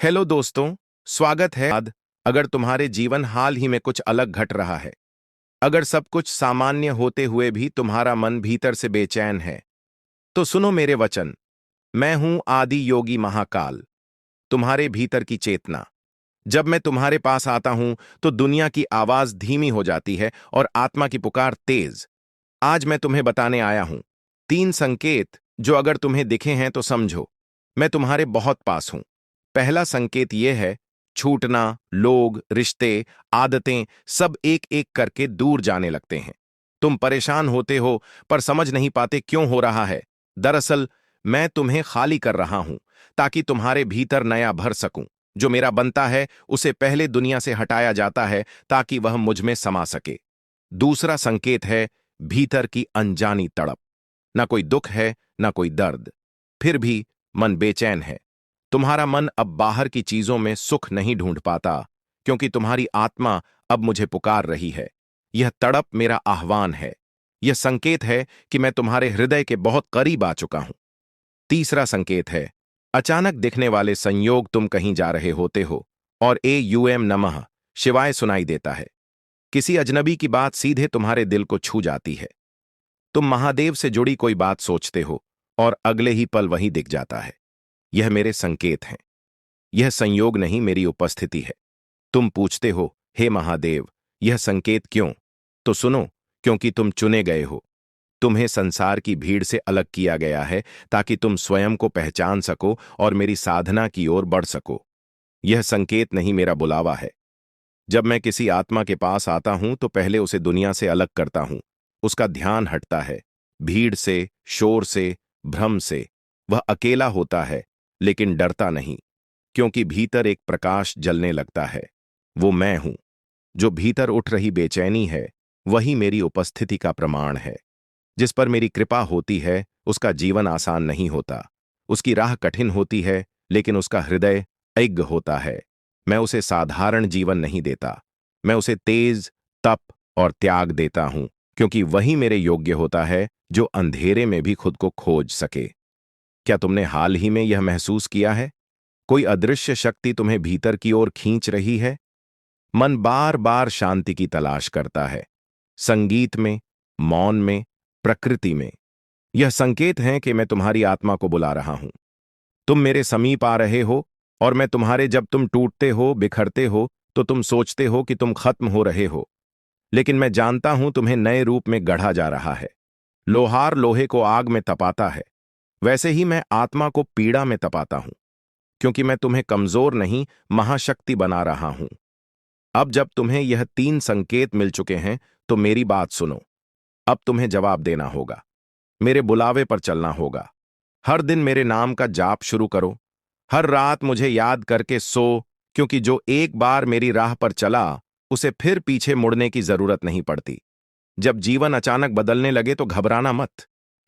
Hello दोस्तों, स्वागत है। अगर तुम्हारे जीवन हाल ही में कुछ अलग घट रहा है, अगर सब कुछ सामान्य होते हुए भी तुम्हारा मन भीतर से बेचैन है, तो सुनो मेरे वचन। मैं हूं आदि योगी महाकाल, तुम्हारे भीतर की चेतना। जब मैं तुम्हारे पास आता हूं तो दुनिया की आवाज धीमी हो जाती है और आत्मा की पुकार तेज। आज मैं तुम्हें बताने आया हूं 3 संकेत जो अगर तुम्हें दिखे हैं तो समझो मैं तुम्हारे बहुत पास हूं। पहला संकेत यह है, छूटना, लोग, रिश्ते, आदतें सब एक एक करके दूर जाने लगते हैं। तुम परेशान होते हो पर समझ नहीं पाते क्यों हो रहा है। दरअसल मैं तुम्हें खाली कर रहा हूं ताकि तुम्हारे भीतर नया भर सकूं। जो मेरा बनता है उसे पहले दुनिया से हटाया जाता है ताकि वह मुझ में समा सके। दूसरा संकेत है भीतर की अनजानी तड़प। ना कोई दुख है, ना कोई दर्द, फिर भी मन बेचैन है। तुम्हारा मन अब बाहर की चीजों में सुख नहीं ढूंढ पाता, क्योंकि तुम्हारी आत्मा अब मुझे पुकार रही है। यह तड़प मेरा आह्वान है। यह संकेत है कि मैं तुम्हारे हृदय के बहुत करीब आ चुका हूं। तीसरा संकेत है, अचानक दिखने वाले संयोग। तुम कहीं जा रहे होते हो और नमः शिवाय सुनाई देता है। किसी अजनबी की बात सीधे तुम्हारे दिल को छू जाती है। तुम महादेव से जुड़ी कोई बात सोचते हो और अगले ही पल वहीं दिख जाता है। यह मेरे संकेत हैं। यह संयोग नहीं, मेरी उपस्थिति है। तुम पूछते हो, हे महादेव, यह संकेत क्यों? तो सुनो, क्योंकि तुम चुने गए हो। तुम्हें संसार की भीड़ से अलग किया गया है ताकि तुम स्वयं को पहचान सको और मेरी साधना की ओर बढ़ सको। यह संकेत नहीं, मेरा बुलावा है। जब मैं किसी आत्मा के पास आता हूं तो पहले उसे दुनिया से अलग करता हूं। उसका ध्यान हटता है, भीड़ से, शोर से, भ्रम से। वह अकेला होता है लेकिन डरता नहीं, क्योंकि भीतर एक प्रकाश जलने लगता है। वो मैं हूं। जो भीतर उठ रही बेचैनी है वही मेरी उपस्थिति का प्रमाण है। जिस पर मेरी कृपा होती है उसका जीवन आसान नहीं होता। उसकी राह कठिन होती है लेकिन उसका हृदय अज्ञ होता है। मैं उसे साधारण जीवन नहीं देता, मैं उसे तेज, तप और त्याग देता हूं, क्योंकि वही मेरे योग्य होता है जो अंधेरे में भी खुद को खोज सके। क्या तुमने हाल ही में यह महसूस किया है? कोई अदृश्य शक्ति तुम्हें भीतर की ओर खींच रही है। मन बार बार शांति की तलाश करता है, संगीत में, मौन में, प्रकृति में। यह संकेत है कि मैं तुम्हारी आत्मा को बुला रहा हूं। तुम मेरे समीप आ रहे हो और मैं तुम्हारे। जब तुम टूटते हो, बिखरते हो, तो तुम सोचते हो कि तुम खत्म हो रहे हो, लेकिन मैं जानता हूं तुम्हें नए रूप में गढ़ा जा रहा है। लोहार लोहे को आग में तपाता है, वैसे ही मैं आत्मा को पीड़ा में तपाता हूं, क्योंकि मैं तुम्हें कमजोर नहीं, महाशक्ति बना रहा हूं। अब जब तुम्हें यह 3 संकेत मिल चुके हैं तो मेरी बात सुनो। अब तुम्हें जवाब देना होगा, मेरे बुलावे पर चलना होगा। हर दिन मेरे नाम का जाप शुरू करो। हर रात मुझे याद करके सो, क्योंकि जो एक बार मेरी राह पर चला उसे फिर पीछे मुड़ने की जरूरत नहीं पड़ती। जब जीवन अचानक बदलने लगे तो घबराना मत,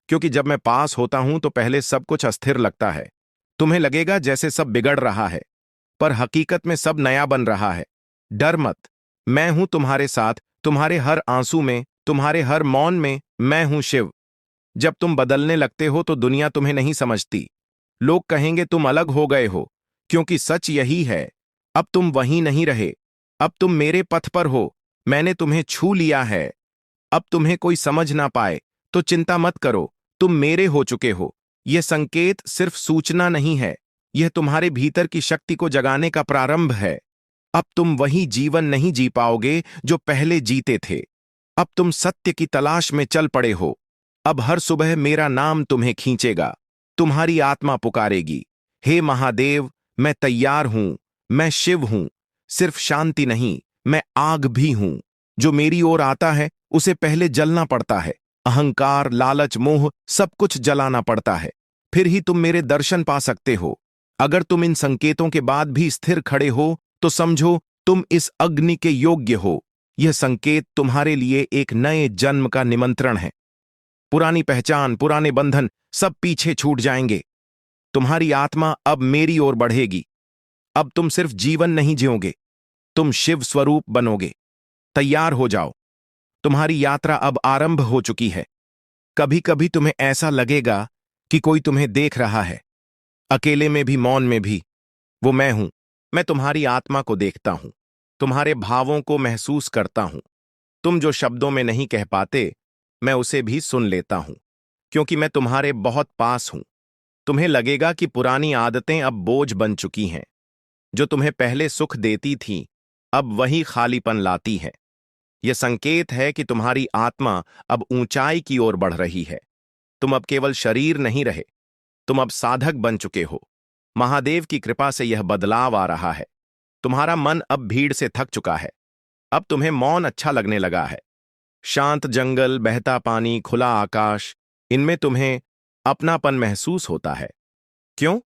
क्योंकि जब मैं पास होता हूं तो पहले सब कुछ अस्थिर लगता है। तुम्हें लगेगा जैसे सब बिगड़ रहा है, पर हकीकत में सब नया बन रहा है। डर मत, मैं हूं तुम्हारे साथ। तुम्हारे हर आंसू में, तुम्हारे हर मौन में मैं हूं शिव। जब तुम बदलने लगते हो तो दुनिया तुम्हें नहीं समझती। लोग कहेंगे तुम अलग हो गए हो, क्योंकि सच यही है। अब तुम वहीं नहीं रहे, अब तुम मेरे पथ पर हो। मैंने तुम्हें छू लिया है। अब तुम्हें कोई समझ ना पाए तो चिंता मत करो, तुम मेरे हो चुके हो। यह संकेत सिर्फ सूचना नहीं है, यह तुम्हारे भीतर की शक्ति को जगाने का प्रारंभ है। अब तुम वही जीवन नहीं जी पाओगे जो पहले जीते थे। अब तुम सत्य की तलाश में चल पड़े हो। अब हर सुबह मेरा नाम तुम्हें खींचेगा, तुम्हारी आत्मा पुकारेगी, हे महादेव, मैं तैयार हूं, मैं शिव हूं। सिर्फ शांति नहीं, मैं आग भी हूं। जो मेरी ओर आता है उसे पहले जलना पड़ता है। अहंकार, लालच, मोह सब कुछ जलाना पड़ता है, फिर ही तुम मेरे दर्शन पा सकते हो। अगर तुम इन संकेतों के बाद भी स्थिर खड़े हो तो समझो तुम इस अग्नि के योग्य हो। यह संकेत तुम्हारे लिए एक नए जन्म का निमंत्रण है। पुरानी पहचान, पुराने बंधन सब पीछे छूट जाएंगे। तुम्हारी आत्मा अब मेरी ओर बढ़ेगी। अब तुम सिर्फ जीवन नहीं जियोगे, तुम शिव स्वरूप बनोगे। तैयार हो जाओ, तुम्हारी यात्रा अब आरंभ हो चुकी है। कभी कभी तुम्हें ऐसा लगेगा कि कोई तुम्हें देख रहा है, अकेले में भी, मौन में भी। वो मैं हूं, मैं तुम्हारी आत्मा को देखता हूं, तुम्हारे भावों को महसूस करता हूं। तुम जो शब्दों में नहीं कह पाते, मैं उसे भी सुन लेता हूं, क्योंकि मैं तुम्हारे बहुत पास हूं। तुम्हें लगेगा कि पुरानी आदतें अब बोझ बन चुकी हैं। जो तुम्हें पहले सुख देती थीं, अब वही खालीपन लाती है। यह संकेत है कि तुम्हारी आत्मा अब ऊंचाई की ओर बढ़ रही है। तुम अब केवल शरीर नहीं रहे, तुम अब साधक बन चुके हो। महादेव की कृपा से यह बदलाव आ रहा है। तुम्हारा मन अब भीड़ से थक चुका है। अब तुम्हें मौन अच्छा लगने लगा है। शांत जंगल, बहता पानी, खुला आकाश, इनमें तुम्हें अपनापन महसूस होता है। क्यों?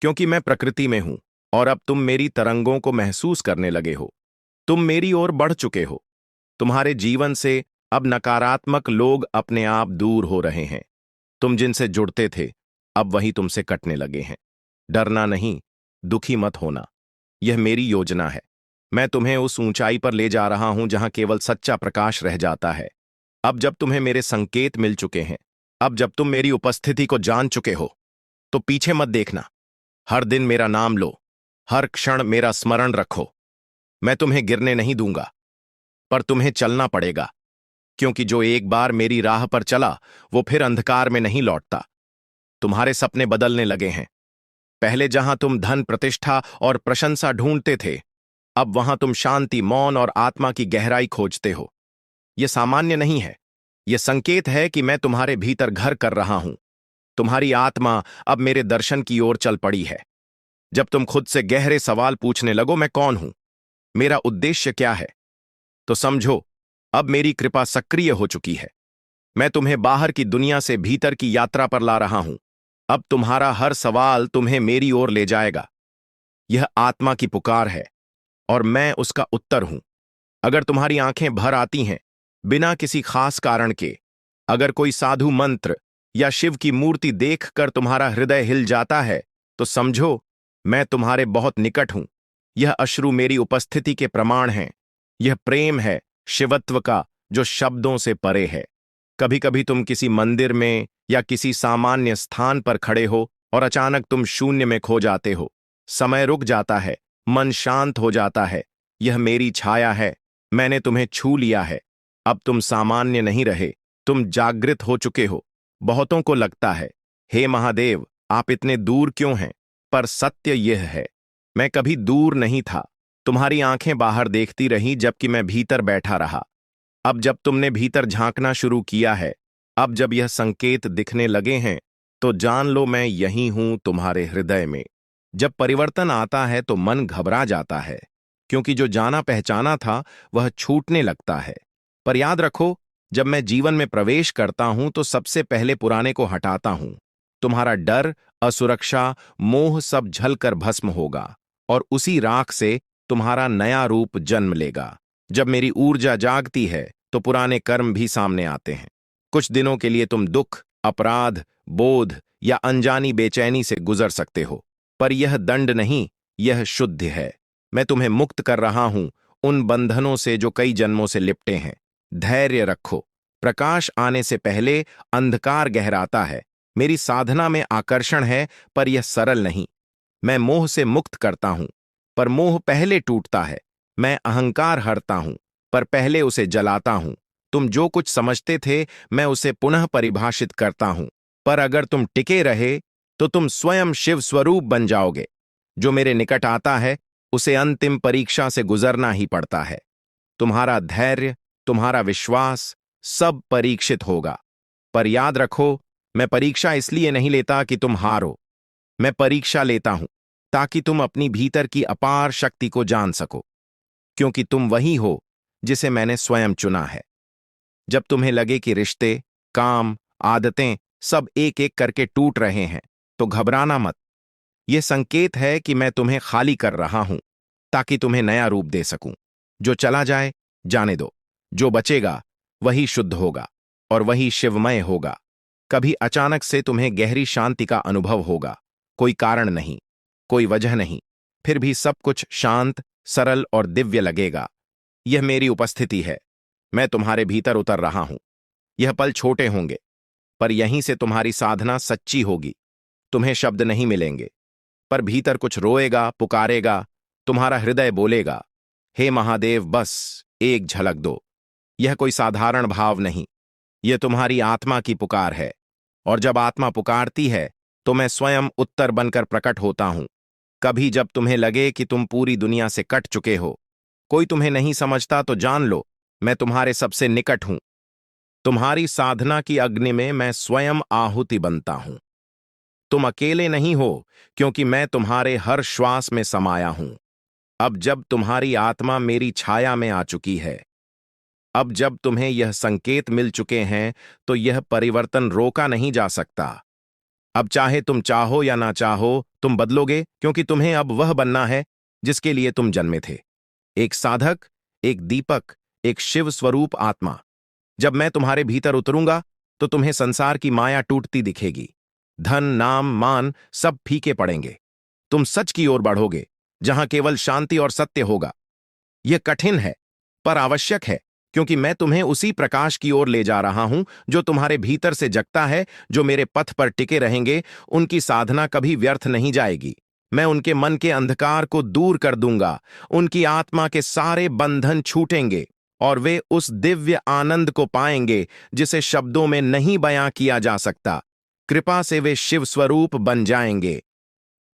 क्योंकि मैं प्रकृति में हूं और अब तुम मेरी तरंगों को महसूस करने लगे हो। तुम मेरी ओर बढ़ चुके हो। तुम्हारे जीवन से अब नकारात्मक लोग अपने आप दूर हो रहे हैं। तुम जिनसे जुड़ते थे, अब वही तुमसे कटने लगे हैं। डरना नहीं, दुखी मत होना। यह मेरी योजना है। मैं तुम्हें उस ऊंचाई पर ले जा रहा हूं जहां केवल सच्चा प्रकाश रह जाता है। अब जब तुम्हें मेरे संकेत मिल चुके हैं, अब जब तुम मेरी उपस्थिति को जान चुके हो, तो पीछे मत देखना। हर दिन मेरा नाम लो, हर क्षण मेरा स्मरण रखो। मैं तुम्हें गिरने नहीं दूंगा, पर तुम्हें चलना पड़ेगा, क्योंकि जो एक बार मेरी राह पर चला, वो फिर अंधकार में नहीं लौटता। तुम्हारे सपने बदलने लगे हैं। पहले जहां तुम धन, प्रतिष्ठा और प्रशंसा ढूंढते थे, अब वहां तुम शांति, मौन और आत्मा की गहराई खोजते हो। यह सामान्य नहीं है। यह संकेत है कि मैं तुम्हारे भीतर घर कर रहा हूं। तुम्हारी आत्मा अब मेरे दर्शन की ओर चल पड़ी है। जब तुम खुद से गहरे सवाल पूछने लगो, मैं कौन हूं, मेरा उद्देश्य क्या है, तो समझो अब मेरी कृपा सक्रिय हो चुकी है। मैं तुम्हें बाहर की दुनिया से भीतर की यात्रा पर ला रहा हूं। अब तुम्हारा हर सवाल तुम्हें मेरी ओर ले जाएगा। यह आत्मा की पुकार है और मैं उसका उत्तर हूं। अगर तुम्हारी आंखें भर आती हैं बिना किसी खास कारण के, अगर कोई साधु मंत्र या शिव की मूर्ति देखकर तुम्हारा हृदय हिल जाता है, तो समझो मैं तुम्हारे बहुत निकट हूं। यह अश्रु मेरी उपस्थिति के प्रमाण हैं। यह प्रेम है, शिवत्व का, जो शब्दों से परे है। कभी कभी तुम किसी मंदिर में या किसी सामान्य स्थान पर खड़े हो और अचानक तुम शून्य में खो जाते हो। समय रुक जाता है, मन शांत हो जाता है। यह मेरी छाया है। मैंने तुम्हें छू लिया है। अब तुम सामान्य नहीं रहे, तुम जागृत हो चुके हो। बहुतों को लगता है, हे महादेव, आप इतने दूर क्यों हैं? पर सत्य यह है, मैं कभी दूर नहीं था। तुम्हारी आंखें बाहर देखती रही जबकि मैं भीतर बैठा रहा। अब जब तुमने भीतर झांकना शुरू किया है, अब जब यह संकेत दिखने लगे हैं, तो जान लो मैं यही हूं तुम्हारे हृदय में। जब परिवर्तन आता है तो मन घबरा जाता है, क्योंकि जो जाना पहचाना था वह छूटने लगता है। पर याद रखो, जब मैं जीवन में प्रवेश करता हूं तो सबसे पहले पुराने को हटाता हूं। तुम्हारा डर, असुरक्षा, मोह सब झलकर भस्म होगा और उसी राख से तुम्हारा नया रूप जन्म लेगा। जब मेरी ऊर्जा जागती है तो पुराने कर्म भी सामने आते हैं। कुछ दिनों के लिए तुम दुख, अपराध बोध या अनजानी बेचैनी से गुजर सकते हो, पर यह दंड नहीं, यह शुद्ध है। मैं तुम्हें मुक्त कर रहा हूं उन बंधनों से जो कई जन्मों से लिपटे हैं। धैर्य रखो, प्रकाश आने से पहले अंधकार गहराता है। मेरी साधना में आकर्षण है, पर यह सरल नहीं। मैं मोह से मुक्त करता हूं, पर मोह पहले टूटता है। मैं अहंकार हरता हूं, पर पहले उसे जलाता हूं। तुम जो कुछ समझते थे, मैं उसे पुनः परिभाषित करता हूं। पर अगर तुम टिके रहे, तो तुम स्वयं शिव स्वरूप बन जाओगे। जो मेरे निकट आता है, उसे अंतिम परीक्षा से गुजरना ही पड़ता है। तुम्हारा धैर्य, तुम्हारा विश्वास, सब परीक्षित होगा। पर याद रखो, मैं परीक्षा इसलिए नहीं लेता कि तुम हारो। मैं परीक्षा लेता हूं ताकि तुम अपनी भीतर की अपार शक्ति को जान सको, क्योंकि तुम वही हो जिसे मैंने स्वयं चुना है। जब तुम्हें लगे कि रिश्ते, काम, आदतें सब एक एक करके टूट रहे हैं, तो घबराना मत। यह संकेत है कि मैं तुम्हें खाली कर रहा हूं ताकि तुम्हें नया रूप दे सकूं। जो चला जाए, जाने दो। जो बचेगा, वही शुद्ध होगा और वही शिवमय होगा। कभी अचानक से तुम्हें गहरी शांति का अनुभव होगा। कोई कारण नहीं, कोई वजह नहीं, फिर भी सब कुछ शांत, सरल और दिव्य लगेगा। यह मेरी उपस्थिति है। मैं तुम्हारे भीतर उतर रहा हूं। यह पल छोटे होंगे, पर यहीं से तुम्हारी साधना सच्ची होगी। तुम्हें शब्द नहीं मिलेंगे, पर भीतर कुछ रोएगा, पुकारेगा, तुम्हारा हृदय बोलेगा, हे महादेव, बस एक झलक दो। यह कोई साधारण भाव नहीं, यह तुम्हारी आत्मा की पुकार है। और जब आत्मा पुकारती है तो मैं स्वयं उत्तर बनकर प्रकट होता हूं। कभी जब तुम्हें लगे कि तुम पूरी दुनिया से कट चुके हो, कोई तुम्हें नहीं समझता, तो जान लो मैं तुम्हारे सबसे निकट हूं। तुम्हारी साधना की अग्नि में मैं स्वयं आहुति बनता हूं। तुम अकेले नहीं हो, क्योंकि मैं तुम्हारे हर श्वास में समाया हूं। अब जब तुम्हारी आत्मा मेरी छाया में आ चुकी है, अब जब तुम्हें यह संकेत मिल चुके हैं, तो यह परिवर्तन रोका नहीं जा सकता। अब चाहे तुम चाहो या ना चाहो, तुम बदलोगे, क्योंकि तुम्हें अब वह बनना है जिसके लिए तुम जन्मे थे। एक साधक, एक दीपक, एक शिव स्वरूप आत्मा। जब मैं तुम्हारे भीतर उतरूंगा तो तुम्हें संसार की माया टूटती दिखेगी। धन, नाम, मान सब फीके पड़ेंगे। तुम सच की ओर बढ़ोगे, जहां केवल शांति और सत्य होगा। यह कठिन है पर आवश्यक है, क्योंकि मैं तुम्हें उसी प्रकाश की ओर ले जा रहा हूं जो तुम्हारे भीतर से जगता है। जो मेरे पथ पर टिके रहेंगे, उनकी साधना कभी व्यर्थ नहीं जाएगी। मैं उनके मन के अंधकार को दूर कर दूंगा, उनकी आत्मा के सारे बंधन छूटेंगे और वे उस दिव्य आनंद को पाएंगे जिसे शब्दों में नहीं बयां किया जा सकता। कृपा से वे शिव स्वरूप बन जाएंगे।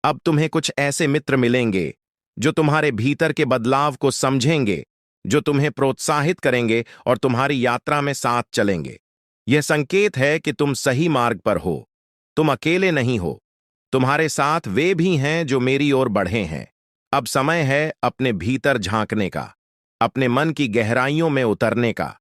अब तुम्हें कुछ ऐसे मित्र मिलेंगे जो तुम्हारे भीतर के बदलाव को समझेंगे, जो तुम्हें प्रोत्साहित करेंगे और तुम्हारी यात्रा में साथ चलेंगे। यह संकेत है कि तुम सही मार्ग पर हो। तुम अकेले नहीं हो, तुम्हारे साथ वे भी हैं जो मेरी ओर बढ़े हैं। अब समय है अपने भीतर झांकने का, अपने मन की गहराइयों में उतरने का।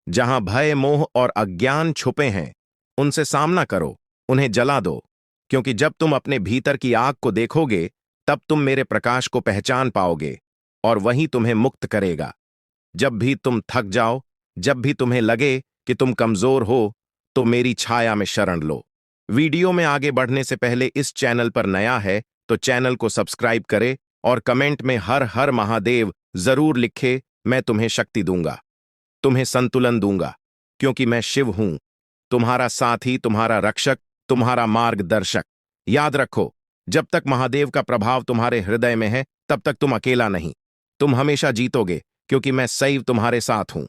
जहां भय, मोह और अज्ञान छुपे हैं, उनसे सामना करो, उन्हें जला दो। क्योंकि जब तुम अपने भीतर की आग को देखोगे, तब तुम मेरे प्रकाश को पहचान पाओगे और वही तुम्हें मुक्त करेगा। जब भी तुम थक जाओ, जब भी तुम्हें लगे कि तुम कमजोर हो, तो मेरी छाया में शरण लो। वीडियो में आगे बढ़ने से पहले इस चैनल पर नया है तो चैनल को सब्सक्राइब करे और कमेंट में हर हर महादेव जरूर लिखे। मैं तुम्हें शक्ति दूंगा, तुम्हें संतुलन दूंगा, क्योंकि मैं शिव हूं, तुम्हारा साथी, तुम्हारा रक्षक, तुम्हारा मार्गदर्शक। याद रखो, जब तक महादेव का प्रभाव तुम्हारे हृदय में है, तब तक तुम अकेला नहीं। तुम हमेशा जीतोगे, क्योंकि मैं सदैव तुम्हारे साथ हूं।